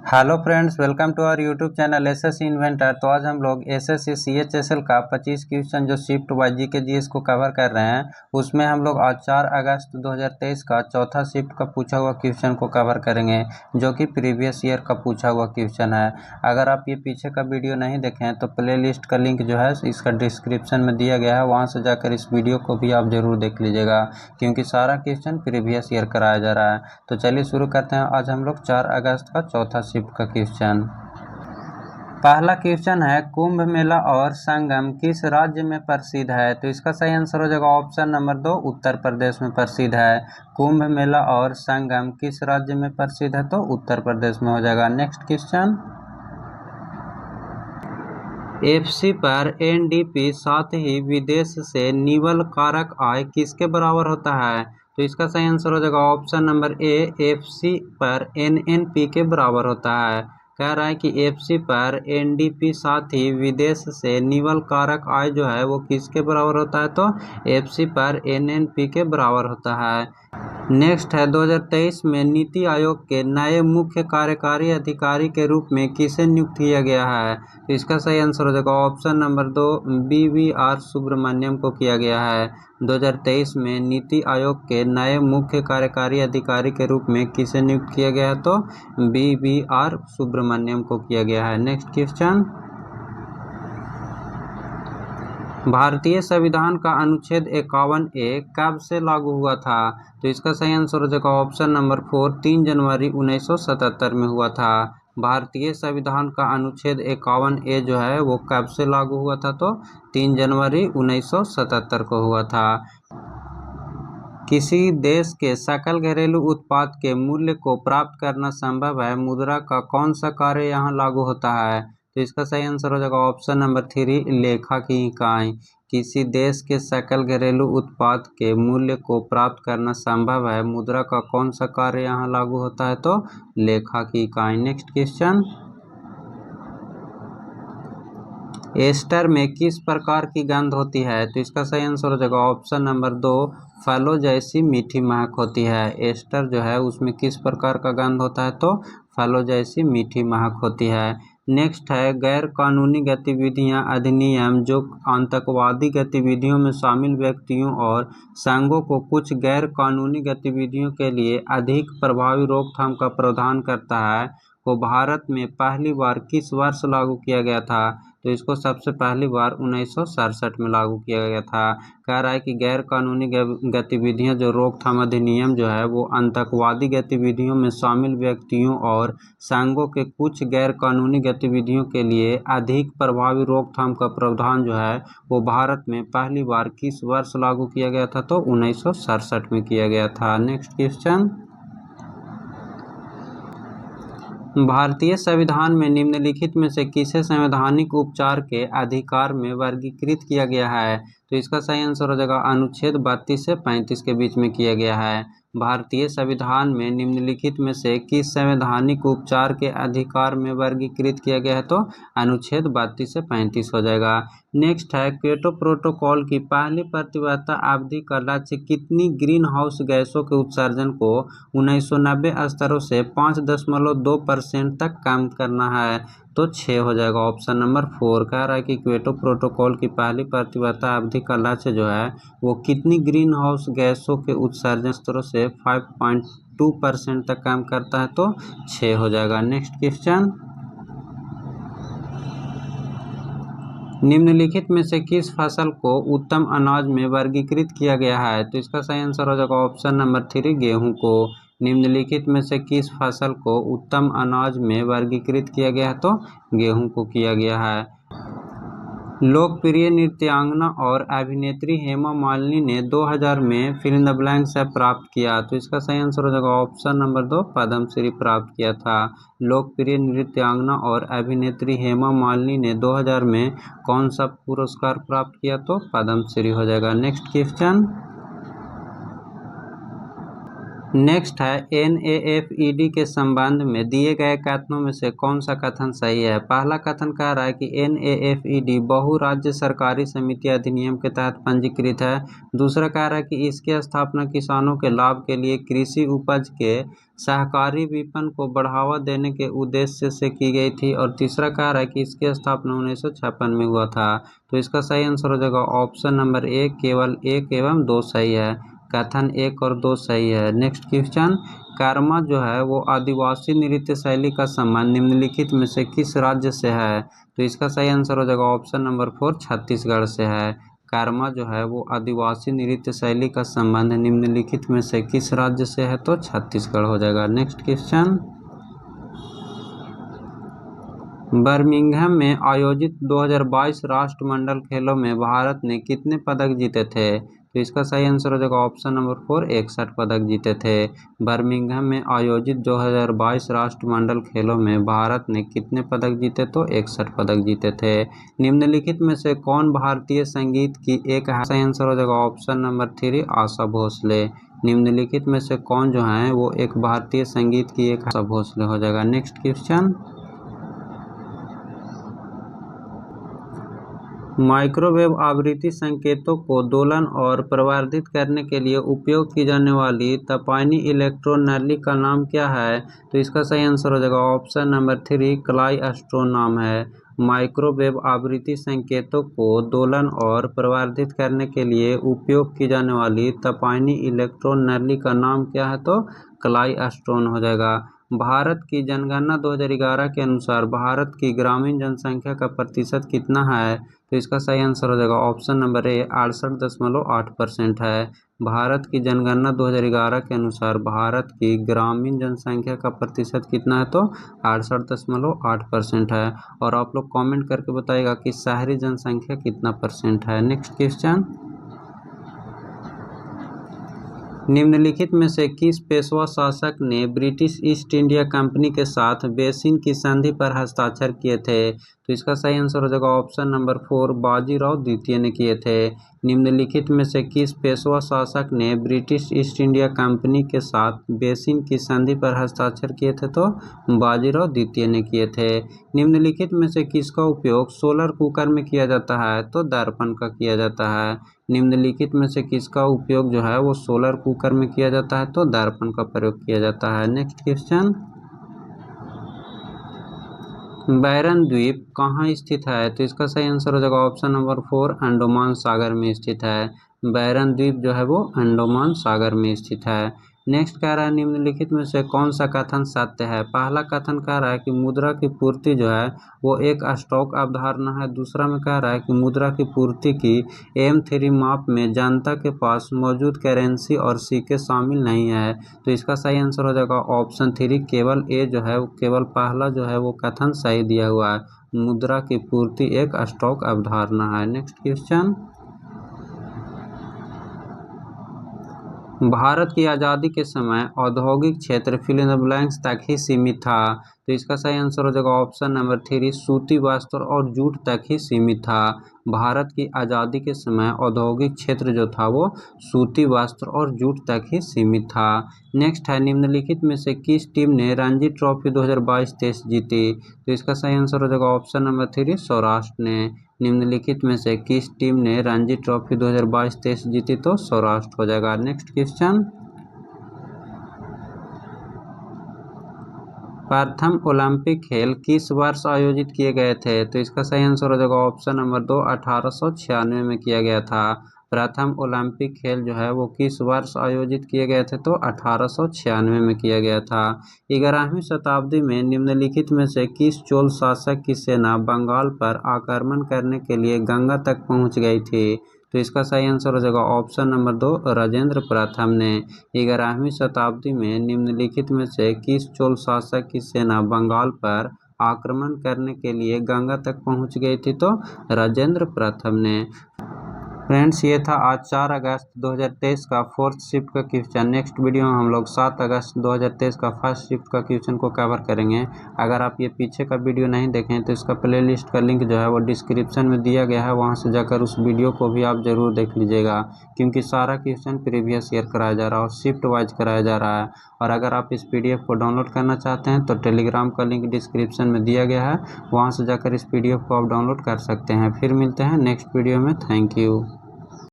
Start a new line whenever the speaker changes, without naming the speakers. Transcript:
Hello friends, welcome to our YouTube channel SS Inventor. तो आज हम लोग एसएससी सीएचएसएल का 25 क्वेश्चन जो शिफ्ट वाइज जीके जीएस को कवर कर रहे हैं, उसमें हम लोग आज 4 अगस्त 2023 का चौथा शिफ्ट का पूछा हुआ क्वेश्चन को कवर करेंगे, जो कि प्रीवियस ईयर का पूछा हुआ क्वेश्चन है। अगर आप ये पीछे का वीडियो नहीं देखें तो प्ले लिस्ट का लिंक जो है इसका डिस्क्रिप्शन में दिया गया है, वहाँ से जाकर इस वीडियो को भी आप ज़रूर देख लीजिएगा, क्योंकि सारा क्वेश्चन प्रीवियस ईयर कराया जा रहा है। तो चलिए शुरू करते हैं। आज हम लोग 4 अगस्त का चौथा शिफ्ट का क्वेश्चन। पहला क्वेश्चन है, कुंभ मेला और संगम किस राज्य में प्रसिद्ध है? तो इसका सही आंसर हो जाएगा ऑप्शन नंबर 2, उत्तर प्रदेश में प्रसिद्ध है। कुंभ मेला और संगम किस राज्य में प्रसिद्ध है? तो उत्तर प्रदेश में हो जाएगा। नेक्स्ट क्वेश्चन, एफसी पर एनडीपी साथ ही विदेश से निवल कारक आय किसके बराबर होता है? तो इसका सही आंसर हो जाएगा ऑप्शन नंबर ए, एफसी पर एनएनपी के बराबर होता है। कह रहा है कि एफसी पर एनडीपी साथ ही विदेश से निवल कारक आय जो है वो किसके बराबर होता है? तो एफसी पर एनएनपी के बराबर होता है। नेक्स्ट है, 2023 में नीति आयोग के नए मुख्य कार्यकारी अधिकारी के रूप में किसे नियुक्त किया गया है? तो इसका सही आंसर हो जाएगा ऑप्शन नंबर 2, BVR सुब्रमण्यम को किया गया है। 2023 में नीति आयोग के नए मुख्य कार्यकारी अधिकारी के रूप में किसे नियुक्त किया गया है? तो BVR सुब्रमण्यम को किया गया है। नेक्स्ट क्वेश्चन, भारतीय संविधान का अनुच्छेद 51A कब से लागू हुआ था? तो इसका सही आंसर हो जाएगा ऑप्शन नंबर 4, 3 जनवरी 1977 में हुआ था। भारतीय संविधान का अनुच्छेद 51A जो है वो कब से लागू हुआ था? तो 3 जनवरी 1977 को हुआ था। किसी देश के सकल घरेलू उत्पाद के मूल्य को प्राप्त करना संभव है, मुद्रा का कौन सा कार्य यहाँ लागू होता है? तो इसका सही आंसर हो जाएगा ऑप्शन नंबर 3, लेखा की इकाई। किसी देश के सकल घरेलू उत्पाद के मूल्य को प्राप्त करना संभव है, मुद्रा का कौन सा कार्य यहाँ लागू होता है? तो लेखा की इकाई। नेक्स्ट क्वेश्चन, एस्टर में किस प्रकार की गंध होती है? तो इसका सही आंसर हो जाएगा ऑप्शन नंबर 2, फलों जैसी मीठी महक होती है। एस्टर जो है उसमें किस प्रकार का गंध होता है? तो फलों जैसी मीठी महक होती है। नेक्स्ट है, गैर कानूनी गतिविधियां अधिनियम जो आतंकवादी गतिविधियों में शामिल व्यक्तियों और संघों को कुछ गैर कानूनी गतिविधियों के लिए अधिक प्रभावी रोकथाम का प्रावधान करता है, को भारत में पहली बार किस वर्ष लागू किया गया था? तो इसको सबसे पहली बार 1967 में लागू किया गया था। कह रहा है कि गैर कानूनी गतिविधियां जो रोकथाम अधिनियम जो है वो आतंकवादी गतिविधियों में शामिल व्यक्तियों और संघों के कुछ गैर कानूनी गतिविधियों के लिए अधिक प्रभावी रोकथाम का प्रावधान जो है वो भारत में पहली बार किस वर्ष लागू किया गया था? तो 1967 में किया गया था। नेक्स्ट क्वेश्चन, भारतीय संविधान में निम्नलिखित में से किसे संवैधानिक उपचार के अधिकार में वर्गीकृत किया गया है? तो इसका सही आंसर हो जाएगा अनुच्छेद 32 से 35 के बीच में किया गया है। भारतीय संविधान में निम्नलिखित में से किस संवैधानिक उपचार के अधिकार में वर्गीकृत किया गया है? तो अनुच्छेद 32 से 35 हो जाएगा। नेक्स्ट है, क्योटो प्रोटोकॉल की पहली प्रतिबद्धता अवधि का लक्ष्य कितनी ग्रीन हाउस गैसों के उत्सर्जन को 1990 स्तरों से 5.2% तक कम करना है? तो 6 हो जाएगा ऑप्शन नंबर 4। कह रहा है कि क्योटो प्रोटोकॉल की पहली प्रतिबद्धता अवधि का लक्ष्य जो है वो कितनी ग्रीन हाउस गैसों के उत्सर्जन स्तरों से 5.2% तक कम करता है? तो 6 हो जाएगा। नेक्स्ट क्वेश्चन, निम्नलिखित में से किस फसल को उत्तम अनाज में वर्गीकृत किया गया है? तो इसका सही आंसर हो जाएगा ऑप्शन नंबर 3, गेहूं को। निम्नलिखित में से किस फसल को उत्तम अनाज में वर्गीकृत किया गया है? तो गेहूं को किया गया है। लोकप्रिय नृत्यांगना और अभिनेत्री हेमा मालिनी ने 2000 में फिल इन द ब्लैंक से प्राप्त किया। तो इसका सही आंसर हो जाएगा ऑप्शन नंबर 2, पद्मश्री प्राप्त किया था। लोकप्रिय नृत्यांगना और अभिनेत्री हेमा मालिनी ने 2000 में कौन सा पुरस्कार प्राप्त किया? तो पद्मश्री हो जाएगा। नेक्स्ट क्वेश्चन, नेक्स्ट है NAFED के संबंध में दिए गए कथनों में से कौन सा कथन सही है। पहला कथन कह रहा है कि NAFED बहु राज्य सरकारी समिति अधिनियम के तहत पंजीकृत है। दूसरा कह रहा है कि इसकी स्थापना किसानों के लाभ के लिए कृषि उपज के सहकारी विपणन को बढ़ावा देने के उद्देश्य से की गई थी। और तीसरा कह रहा है कि इसकी स्थापना 1956 में हुआ था। तो इसका सही आंसर हो जाएगा ऑप्शन नंबर 1, केवल 1 एवं 2 सही है। कथन 1 और 2 सही है। नेक्स्ट क्वेश्चन, कर्मा जो है वो आदिवासी नृत्य शैली का संबंध निम्नलिखित में से किस राज्य से है। तो इसका सही आंसर हो जाएगा ऑप्शन नंबर 4, छत्तीसगढ़ से है। कर्मा जो है वो आदिवासी नृत्य शैली का संबंध निम्नलिखित में से किस राज्य से है, तो छत्तीसगढ़ हो जाएगा। नेक्स्ट क्वेश्चन, बर्मिंघम में आयोजित 2022 राष्ट्रमंडल खेलों में भारत ने कितने पदक जीते थे। तो इसका सही आंसर हो जाएगा ऑप्शन नंबर 4, 61 पदक जीते थे। बर्मिंघम में आयोजित 2022 राष्ट्रमंडल खेलों में भारत ने कितने पदक जीते, तो 61 पदक जीते थे। निम्नलिखित में से कौन भारतीय संगीत की एक है। सही आंसर हो जाएगा ऑप्शन नंबर 3, आशा भोसले। निम्नलिखित में से कौन जो है वो एक भारतीय संगीत की एक आशा भोसले हो जाएगा। नेक्स्ट क्वेश्चन, माइक्रोवेव आवृत्ति संकेतों को दोलन और प्रवर्धित करने के लिए उपयोग की जाने वाली तपानी इलेक्ट्रॉन नली का नाम क्या है। तो इसका सही आंसर हो जाएगा ऑप्शन नंबर 3, क्लाइस्ट्रॉन नाम है। माइक्रोवेव आवृत्ति संकेतों को दोलन और प्रवर्धित करने के लिए उपयोग की जाने वाली तपानी इलेक्ट्रॉन नली का नाम क्या है, तो क्लाइस्ट्रॉन हो जाएगा। भारत की जनगणना 2011 के अनुसार भारत की ग्रामीण जनसंख्या का प्रतिशत कितना है। तो इसका सही आंसर हो जाएगा ऑप्शन नंबर ए, 68.8% है। भारत की जनगणना 2011 के अनुसार भारत की ग्रामीण जनसंख्या का प्रतिशत कितना है, तो 68.8% है। और आप लोग कमेंट करके बताइएगा कि शहरी जनसंख्या कितना परसेंट है। नेक्स्ट क्वेश्चन, निम्नलिखित में से किस पेशवा शासक ने ब्रिटिश ईस्ट इंडिया कंपनी के साथ बेसिन की संधि पर हस्ताक्षर किए थे। तो इसका सही आंसर हो जाएगा ऑप्शन नंबर 4, बाजीराव द्वितीय ने किए थे। निम्नलिखित में से किस पेशवा शासक ने ब्रिटिश ईस्ट इंडिया कंपनी के साथ बेसिन की संधि पर हस्ताक्षर किए थे, तो बाजीराव द्वितीय ने किए थे। निम्नलिखित में से किसका उपयोग सोलर कुकर में किया जाता है, तो दर्पण का किया जाता है। निम्नलिखित में से किसका उपयोग जो है वो सोलर कुकर में किया जाता है, तो दर्पण का प्रयोग किया जाता है। नेक्स्ट क्वेश्चन, बैरन द्वीप कहाँ स्थित है। तो इसका सही आंसर हो जाएगा ऑप्शन नंबर 4, अंडमान सागर में स्थित है। बैरन द्वीप जो है वो अंडमान सागर में स्थित है। नेक्स्ट कह रहा है निम्नलिखित में से कौन सा कथन सत्य है। पहला कथन कह रहा है कि मुद्रा की पूर्ति जो है वो एक स्टॉक अवधारणा है। दूसरा में कह रहा है कि मुद्रा की पूर्ति की M3 माप में जनता के पास मौजूद करेंसी और सिक्के शामिल नहीं है। तो इसका सही आंसर हो जाएगा ऑप्शन 3, केवल ए जो है केवल पहला जो है वो कथन सही दिया हुआ है। मुद्रा की पूर्ति एक स्टॉक अवधारणा है। नेक्स्ट क्वेश्चन, भारत की आज़ादी के समय औद्योगिक क्षेत्र फिल इन द ब्लैंक्स तक ही सीमित था। तो इसका सही आंसर हो जाएगा ऑप्शन नंबर 3, सूती वस्त्र और जूट तक ही सीमित था। भारत की आज़ादी के समय औद्योगिक क्षेत्र जो था वो सूती वस्त्र और जूट तक ही सीमित था। नेक्स्ट है निम्नलिखित में से किस टीम ने रणजी ट्रॉफी 2022-23 जीती। तो इसका सही आंसर हो जाएगा ऑप्शन नंबर 3, सौराष्ट्र ने। निम्नलिखित में से किस टीम ने रणजी ट्रॉफी 2022-23 जीती, तो सौराष्ट्र हो जाएगा। नेक्स्ट क्वेश्चन, प्रथम ओलंपिक खेल किस वर्ष आयोजित किए गए थे। तो इसका सही आंसर हो जाएगा ऑप्शन नंबर 2, 1896 में किया गया था। प्रथम ओलंपिक खेल जो है वो किस वर्ष आयोजित किए गए थे, तो 1896 में किया गया था। 11वीं शताब्दी में निम्नलिखित में से किस चोल शासक की सेना बंगाल पर आक्रमण करने के लिए गंगा तक पहुंच गई थी। तो इसका सही आंसर हो जाएगा ऑप्शन नंबर 2, राजेंद्र प्रथम ने। 11वीं शताब्दी में निम्नलिखित में से किस चोल शासक की सेना बंगाल पर आक्रमण करने के लिए गंगा तक पहुंच गई थी, तो राजेंद्र प्रथम ने। फ्रेंड्स ये था आज 4 अगस्त 2023 का फोर्थ शिफ्ट का क्वेश्चन। नेक्स्ट वीडियो में हम लोग 7 अगस्त 2023 का फर्स्ट शिफ्ट का क्वेश्चन को कवर करेंगे। अगर आप ये पीछे का वीडियो नहीं देखें तो इसका प्लेलिस्ट का लिंक जो है वो डिस्क्रिप्शन में दिया गया है, वहाँ से जाकर उस वीडियो को भी आप ज़रूर देख लीजिएगा, क्योंकि सारा क्वेश्चन प्रीवियस ईयर कराया जा रहा है और शिफ्ट वाइज कराया जा रहा है। और अगर आप इस PDF को डाउनलोड करना चाहते हैं तो टेलीग्राम का लिंक डिस्क्रिप्शन में दिया गया है, वहाँ से जाकर इस PDF को आप डाउनलोड कर सकते हैं। फिर मिलते हैं नेक्स्ट वीडियो में। Thank you.